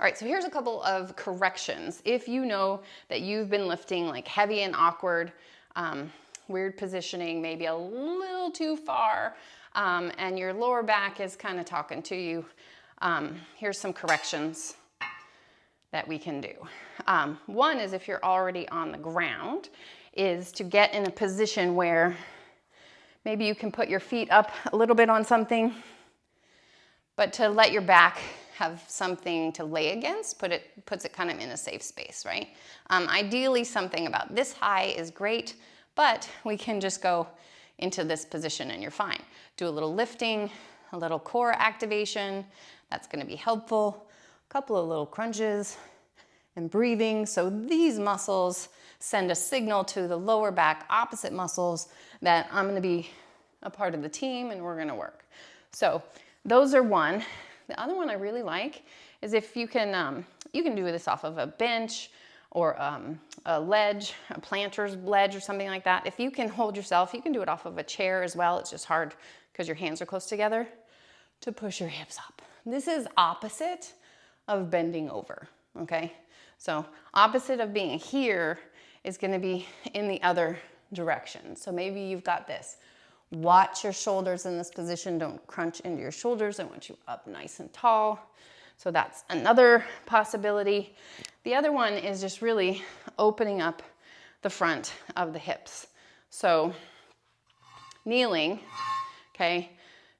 All right, so here's a couple of corrections. If you know that you've been lifting like heavy and awkward, weird positioning, maybe a little too far, and your lower back is kind of talking to you, here's some corrections that we can do. One is, if you're already on the ground, is to get in a position where maybe you can put your feet up a little bit on something, but to let your back have something to lay against, puts it kind of in a safe space, right? Ideally, something about this high is great, but we can just go into this position and you're fine. Do a little lifting, a little core activation. That's gonna be helpful. A couple of little crunches and breathing. So these muscles send a signal to the lower back opposite muscles that I'm gonna be a part of the team and we're gonna work. So those are one. The other one I really like is if you can do this off of a bench or a ledge, a planter's ledge or something like that. If you can hold yourself, you can do it off of a chair as well. It's just hard because your hands are close together, to push your hips up. This is opposite of bending over, okay? So opposite of being here is gonna be in the other direction. So maybe you've got this. Watch your shoulders in this position. Don't crunch into your shoulders. I want you up nice and tall. So that's another possibility. The other one is just really opening up the front of the hips. So kneeling, okay,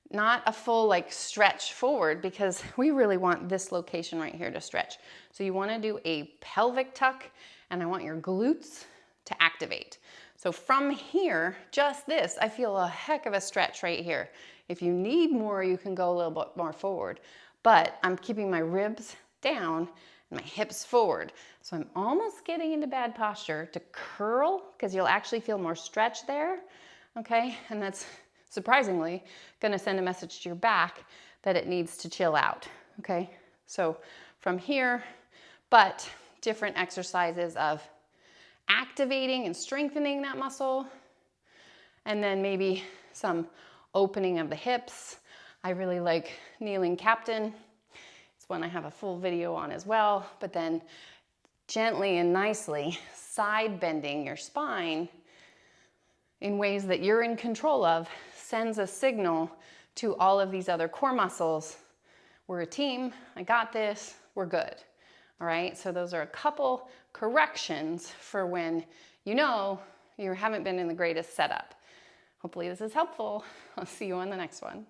not a full like stretch forward, because we really want this location right here to stretch. So you want to do a pelvic tuck, and I want your glutes to activate. So from here, just this, I feel a heck of a stretch right here. If you need more, you can go a little bit more forward, but I'm keeping my ribs down and my hips forward. So I'm almost getting into bad posture to curl, because you'll actually feel more stretch there, okay? And that's surprisingly gonna send a message to your back that it needs to chill out, okay? So from here, but different exercises of activating and strengthening that muscle, and then maybe some opening of the hips. I really like kneeling captain. It's one I have a full video on as well, but then gently and nicely side bending your spine in ways that you're in control of sends a signal to all of these other core muscles. We're a team, I got this, we're good. All right, so those are a couple corrections for when you know you haven't been in the greatest setup. Hopefully this is helpful. I'll see you on the next one.